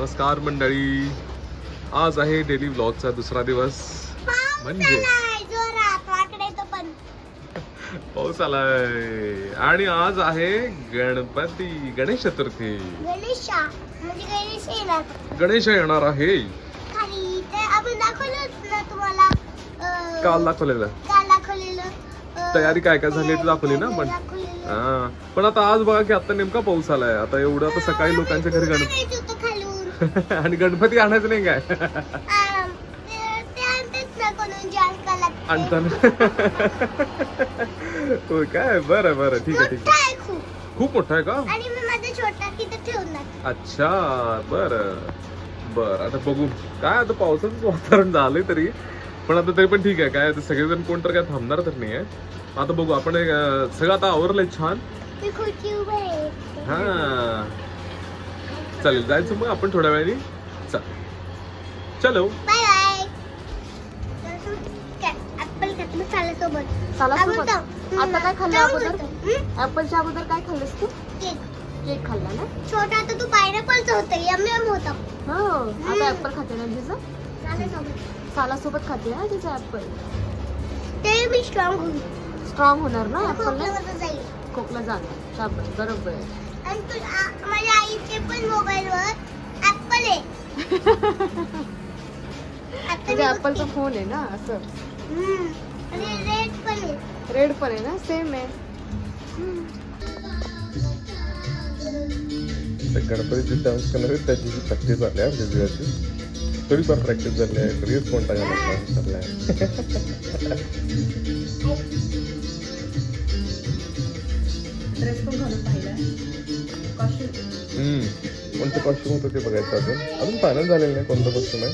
नमस्कार मंडळी, आज आहे डेली व्लॉगचा दुसरा दिवस. म्हणजे पाऊस आलाय आणि आज आहे गणेश चतुर्थी. गणेश येणार आहे. काल दाखवलेलं तयारी काय काय झाली ते दाखवली ना आपण. पण आता आज बघा की आता नेमका पाऊस आलाय. आता एवढं आता सकाळी लोकांच्या घरी गणपती आणि गणपती आणायचं नाही काय आणताना. हो काय, बरं बरं ठीक आहे ठीक आहे. खूप मोठा आहे का? अच्छा बरं बरं. आता बघू काय, आता पावसाचं वातावरण झालंय तरी पण आता तरी पण ठीक आहे. काय सगळेजण कोण तर काय थांबणार तर नाही आहे. आता बघू आपण सगळं आता आवरलंय छान. हा चालेल, जायचं मग आपण थोड्या वेळाने. चलो आता काय खाल्लं अगोदर? ऍपलच्या अगोदर काय खाल्लंस तू? केक खाल्ला ना? छोटा तर तू पायनॅपलचं होतं, यम होता. हो, आता ऍपल खाते ना तिचं? सालासोबत खाते ना तिचं ऍपल. ते मी स्ट्रॉंग होणार ना ऍपल. खोकला जाणार. बरोबर. आणि माझ्या आईचे पण मोबाईलवर ऍपल आहे. तुझ्या ऍपलचा फोन आहे ना असं. आणि रेड पण आहे ना, सेम आहे. गणपतीची डान्स करणार आहे त्याची प्रॅक्टिस झाली आहे वेगवेगळ्याची. तरी पण प्रॅक्टिस झाली आहे. ड्रेस कोणता घालायचा चाललाय. ड्रेस पण घालून पाहिला. कोणतं कॉस्ट्युम होतं ते बघायचं. अजून फायनल झालेलं नाही कोणतं कॉस्ट्युम आहे.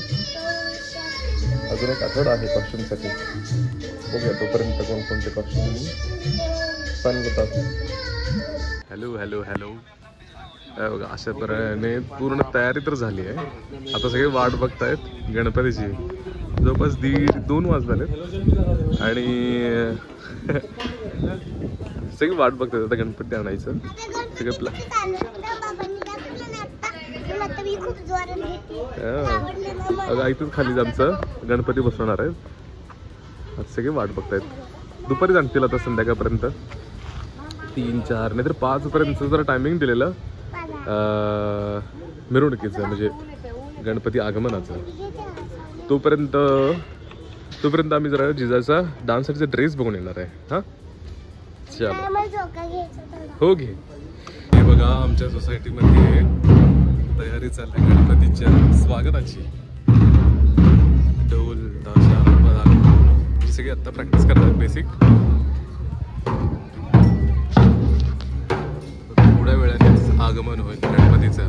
अजून एक आठवडा आहे कॉस्ट्युमसाठी. बघूया तोपर्यंत कोणते कॉस्ट्युम फायनल होतात. Hello hello hello. बघा अशा प्रकारे पूर्ण तयारी तर झाली आहे. आता सगळे वाट बघतायत गणपतीची. जवळपास 1:30-2 वाजलेत आणि सगळे वाट बघतात आता गणपती आणायचं. सगळे इथून खाली आमचं गणपती बसवणार आहे. आता सगळे वाट बघतायत. दुपारी आणतील आता संध्याकाळपर्यंत. 3-4 नाहीतर 5 पर्यंत जरा टायमिंग दिलेलं मिरवणुकीचं, म्हणजे गणपती आगमनाचं. तोपर्यंत आम्ही जरा जिजाचा डान्सचा ड्रेस बघून येणार आहे. हा चलो हो घे. हे बघा आमच्या सोसायटीमध्ये तयारी चालली आहे गणपतीच्या स्वागताची. ढोल ताशा पदार्थ सगळे आता प्रॅक्टिस करतात बेसिक. थोड्या वेळाने आगमन होईल गणपतीचं.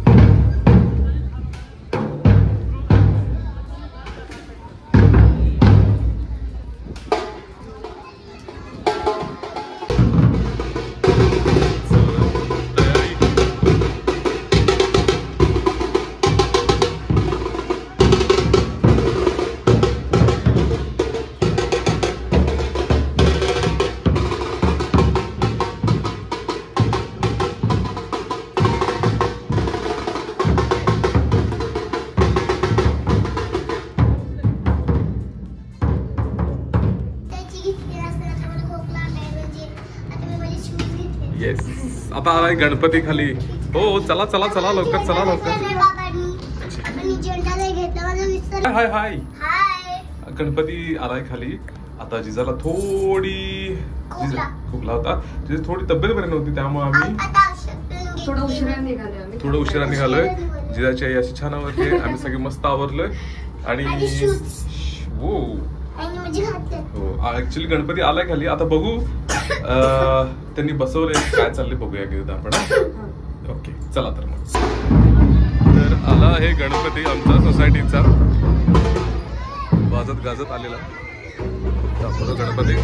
येस, आता आलाय गणपती खाली. हो चला चला चला लवकर चला लवकर. हाय हाय. गणपती आलाय खाली. आता जिजाला थोडी खोकला होता. जिजा थोडी तब्येत बरी नव्हती त्यामुळे आम्ही थोडं उशिरा निघालोय. जिजाची आई अशी छान आवरली. आम्ही सगळे मस्त आवरलोय आणि हो ऍक्च्युली गणपती आलाय खाली. आता बघू त्यांनी बसवलंय काय चाललंय बघूया एकदा आपण. ओके चला तर मग. तर आला आहे गणपती आमचा सोसायटीचा. वाजत गाजत आलेला गणपती.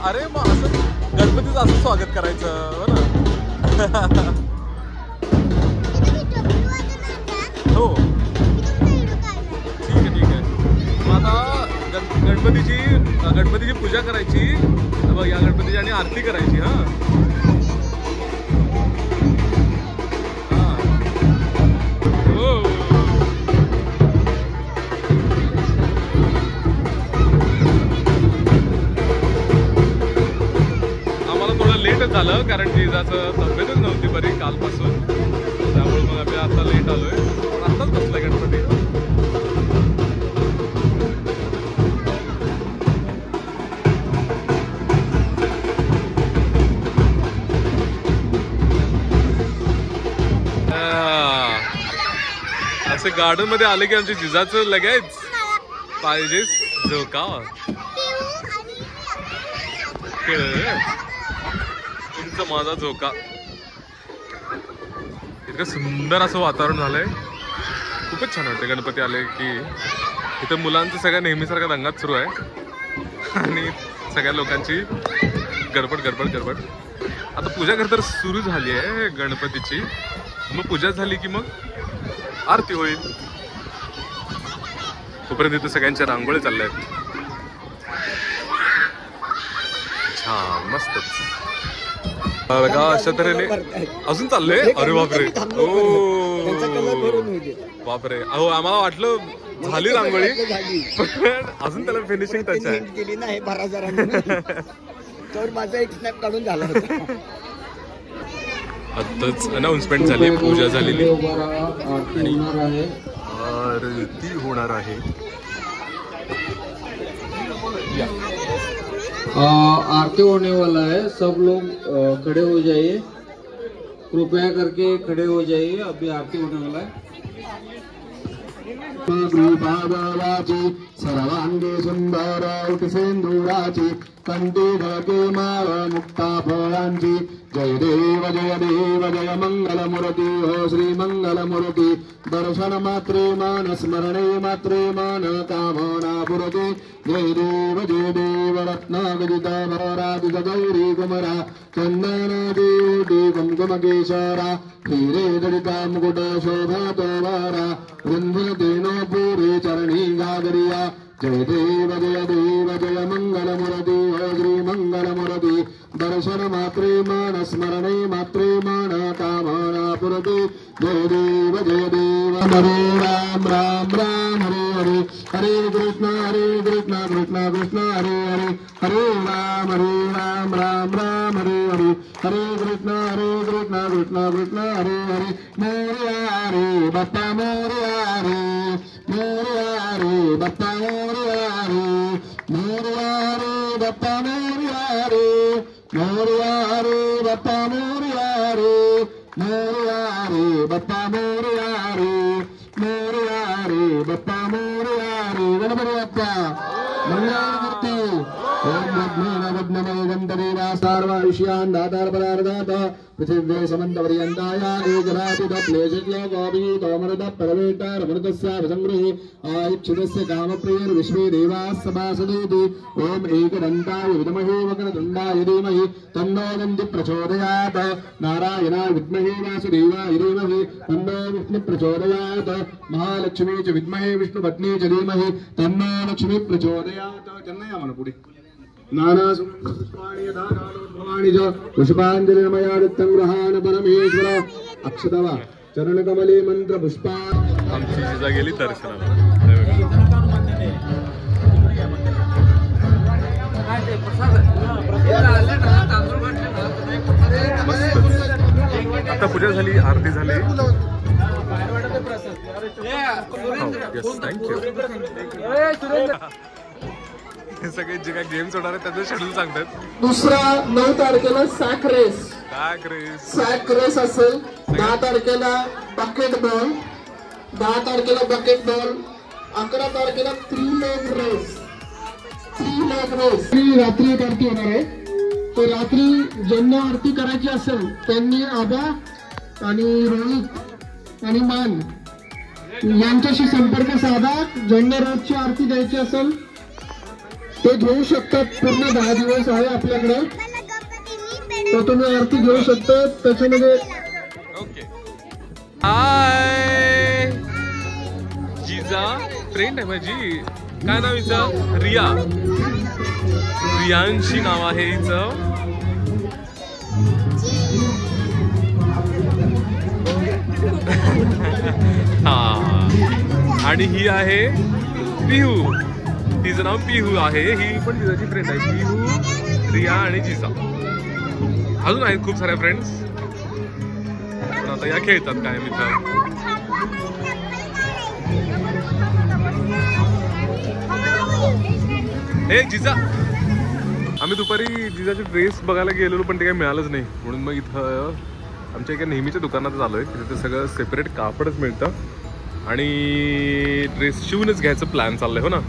अरे मग असं गणपतीचं असं स्वागत करायचं हो ना. हो ठीक आहे. मग आता गणपतीची पूजा करायची बघ, या गणपतीची आणि आरती करायची. हा हो आम्हाला थोडं लेटच झालं कारण की जाचं तब्येतच नव्हती बरी कालपासून, त्यामुळे मग आम्ही आता लेट आलोय. आताच बसलाय गणपती. असे गार्डन मध्ये आले की आमच्या जिजाचं लगेच पाहिजे झोका. तुमचा माझा झोका. इतकं सुंदर असं वातावरण झालंय, खूपच छान वाटतं गणपती आले की. इथं मुलांचं सगळ्या नेहमीसारखा दंगाच सुरू आहे आणि सगळ्या लोकांची गडबड. आता पूजा खरं तर सुरू झाली आहे गणपतीची. मग पूजा झाली की मग आरती होईल. तोपर्यंत इथं सगळ्यांच्या रांगोळी चालल्या आहेत. छान मस्तच बघा. अशा तऱ्हेने अजून चाललंय. अरे बापरे, ओ बापरे. अहो आम्हाला वाटलं झाली रांगोळी पण अजून त्याला फिनिशिंग टच आहे. केली नाही 12,000 तर माझा एक स्नॅप काढून झाला होता. आत्ताच अनाउन्समेंट झाली, पूजा झालेली आणि आरती होणार आहे. आरती होने वाला है. सब लोग खड़े हो जाइए, कृपया करके खड़े हो जाइए. अभी आरती होने वाला है. सर्वांगे सुंदर सिंधुराची कंठी धके माळ मुक्ता फळांची. जय देव जय मंगल मूर्ती हो श्री मंगल मूर्ती. दर्शन मात्रे मान स्मरणे मात्रे मान कामना पुरते. जय देव रत्नागदित भरादित गौरी कुमरा. चंदन देवटी कुंकुम केशरा. हिरे दलिता मुकुट शोभा तोवारा. वृंद तेनो पुरी चरणी गागरिया. जय देव जय मंगल मूर्ती हो श्री मंगल मूर्ती. दर्शन मात्रे मान स्मरणे मात्रे मान कामना पुरते. जय देव हरे राम राम राम हरे हरे. हरे कृष्ण कृष्ण कृष्ण हरे हरे. हरे राम राम राम हरे हरे. हरे कृष्ण कृष्ण कृष्ण हरे हरे. मोरया रे बाप्पा मोरया रे. मोरया रे बाप्पा मोरया रे. मोरया रे बाप्पा मोरया रे. मोरया रे बाप्पा मोरया रे. मोरया रे बाप्पा मोरया रे. मोरया रे बाप्पा मोरया रे. गणपती बाप्पा मंगलमूर्ती. ओम वज्ञेन गंधर्वा सर्वायुष्यान् दातार पदार्थाः पृथिव्ये समन्तपर्यन्ताया एकरातित क्लेशश्लोकोऽभितोमृत परवेट्टारमृतस्याभिसंगृहे आयुच्छितस्य कामप्रियर्विश्वे देवाः सभासदेति. ओम एकदन्ताय विद्महे वक्रतुण्डाय धीमहि तन्नो दन्ति प्रचोदयात्. नारायणाय विद्महे वासुदेवाय धीमहि तन्नो विष्णुः प्रचोदयात्. महालक्ष्मी च विद्महे विष्णुपत्नी च धीमहि तन्नो लक्ष्मी प्रचोदयात्. चन्नया मन पुढे. नाना पुष्पाणि यथा कालोद्भवानि च पुष्पाञ्जलिर्मया दत्तं गृहाण परमेश्वर. अक्षतवा चरणकमले मंत्र पुष्पा. आमची जिजा गेली दर्शनाला. आता पूजा झाली, आरती झाली. थँक्यू. हे सगळे जे काही गेम्स होणार आहेत त्याचं शेड्यूल सांगतात. दुसरा 9 तारखेला सॅक रेस असेल. 10 तारखेला बकेट बॉल. 10 तारखेला बकेट बॉल. 11 तारखेला 3 लेग रेस. रात्री एक आरती होणार आहे. तर रात्री ज्यांना आरती करायची असेल त्यांनी आबा आणि रोहित आणि मान यांच्याशी संपर्क साधा. ज्यांना रोजची आरती द्यायची असेल ते घेऊ शकतात. पूर्ण 10 दिवस आहे आपल्याकडे, मला गणपतीनी पेढा तर तुम्ही आरती घेऊ शकता. त्याच्यामध्ये ओके. हाय जिजा फ्रेंड आहे माझी. काय नाव हिचं? रिया. रियांशी नाव आहे हिचं. हा आणि ही आहे पिहू. तिचं नाव पिहू आहे. ही पण जिजाची फ्रेंड आहे. पिहू, रिया आणि जिजा. अजून आहेत खूप साऱ्या फ्रेंड्स. पण आता या खेळतात काय मित्र. हे जिजा, आम्ही दुपारी जिजाचे ड्रेस बघायला गेलेलो पण ते काही मिळालंच नाही. म्हणून मग इथं आमच्या एका नेहमीच्या दुकानात आलोय. तिथे सगळं सेपरेट कापडच मिळतं आणि ड्रेस शिवूनच घ्यायचं प्लॅन चाललंय. हो ना.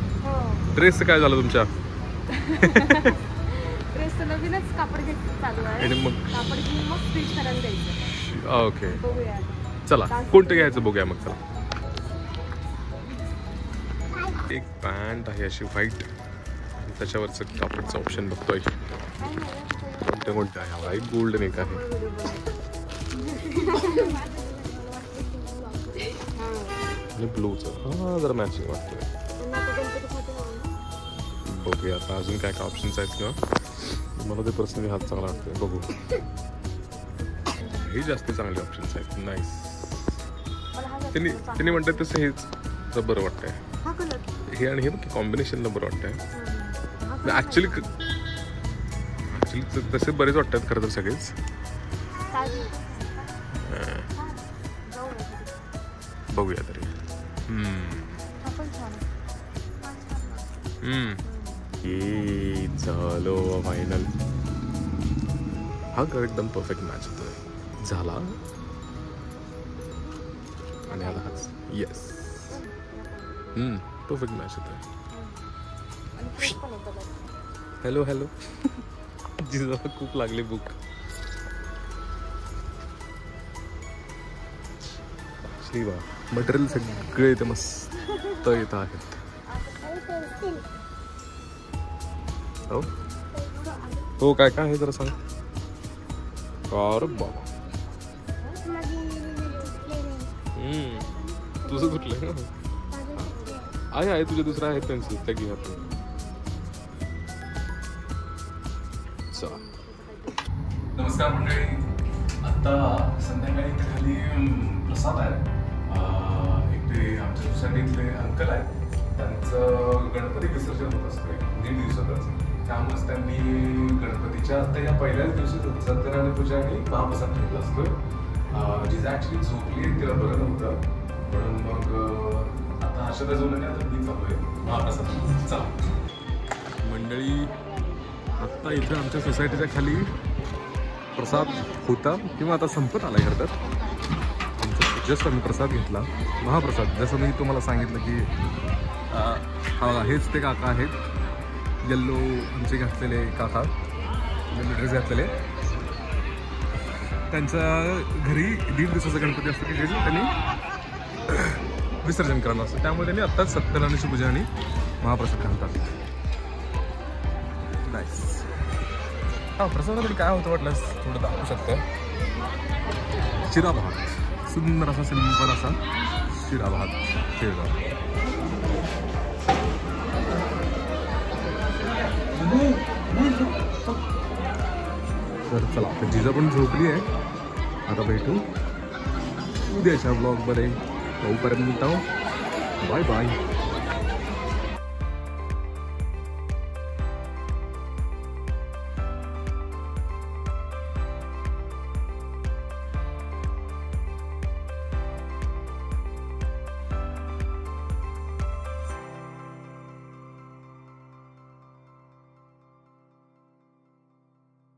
ड्रेसचं काय झालं तुमच्या? ड्रेसचं नवीनच कापड घ्यायचं चालू आहे. आणि मग कापड घेऊन मग स्टिच करायला द्यायचं. ओके बघूया. चला कोणतं घ्यायचं बघूया मग. चला. एक पॅन्ट आहे अशी व्हाईट, त्याच्यावरचं कापडचं ऑप्शन बघतोय. कोणते आहे? व्हाईट, गोल्डन एक आहे आणि ब्लूचं. हा जरा मॅचिंग वाटतंय. बघूया आता अजून काय काय ऑप्शन्स आहेत किंवा मला ते पर्सनली हात चांगला वाटतोय. बघू. हे जास्त चांगले ऑप्शन्स आहेत. नाईस. त्यांनी म्हणतात तसं हेच बरं वाटतंय. हे आणि हे बघ कॉम्बिनेशनला बरं वाटतंय. ऍक्च्युली तसे बरेच वाटतात खरं तर सगळेच. बघूया तरी. हे झालं फायनल. हा एकदम परफेक्ट मॅच होतोय. झाला आणि आला हाच. येस. परफेक्ट मॅच होतोय. Hello hello. जिजाला खूप लागले बुक. श्रीवा मटेरियल सगळे इथे मस्त येत आहेत. हो हो काय काय आहे जरा सांग. अरे बाबा तुझं कुठलं आहे तुझे दुसरं आहे पेन्सिल त्या घ्या. नमस्कार मंडळी. आता संध्याकाळी इथे खाली प्रसाद आहे. इथे आमच्या सोसायटीतले अंकल आहेत. त्यांचं गणपती विसर्जन होत असतं 1.5 दिवसातच. त्यामुळेच त्यांनी गणपतीच्या आता या पहिल्याच दिवशी सत्यनारायण पूजा आणि महाप्रसाद ठेवला असतो. जिजा ॲक्च्युली झोपली तिला बरं नव्हतं म्हणून मग आता हर्षदा जाऊन आता मी चालू आहे महाप्रसाद. चला मंडळी. आत्ता इथं आमच्या सोसायटीच्या खाली प्रसाद होता किंवा आता संपत आला खरं तर. आमचं जस्ट आम्ही प्रसाद घेतला महाप्रसाद. जसं मी तुम्हाला सांगितलं की हेच ते काका आहेत येल्लो आमचे घातलेले काका, येल्लो ड्रेस घातलेले. त्यांच्या घरी 1.5 दिवसाचा गणपती असतो की जे त्यांनी विसर्जन करायला असतं. त्यामुळे त्यांनी आत्ताच सत्यनारायणाची पूजा आणि महाप्रसाद घालतात. नाईस. हा प्रसादामध्ये काय होतं वाटलं थोडं दाखवू शकतं. शिरा भात, सुंदर असा सिंपल असा शिरा भात केला. तर चला आता जिजा पण झोपली आहे. आता भेटू उद्याच्या ब्लॉगमध्ये. तोपर्यंत बाय बाय.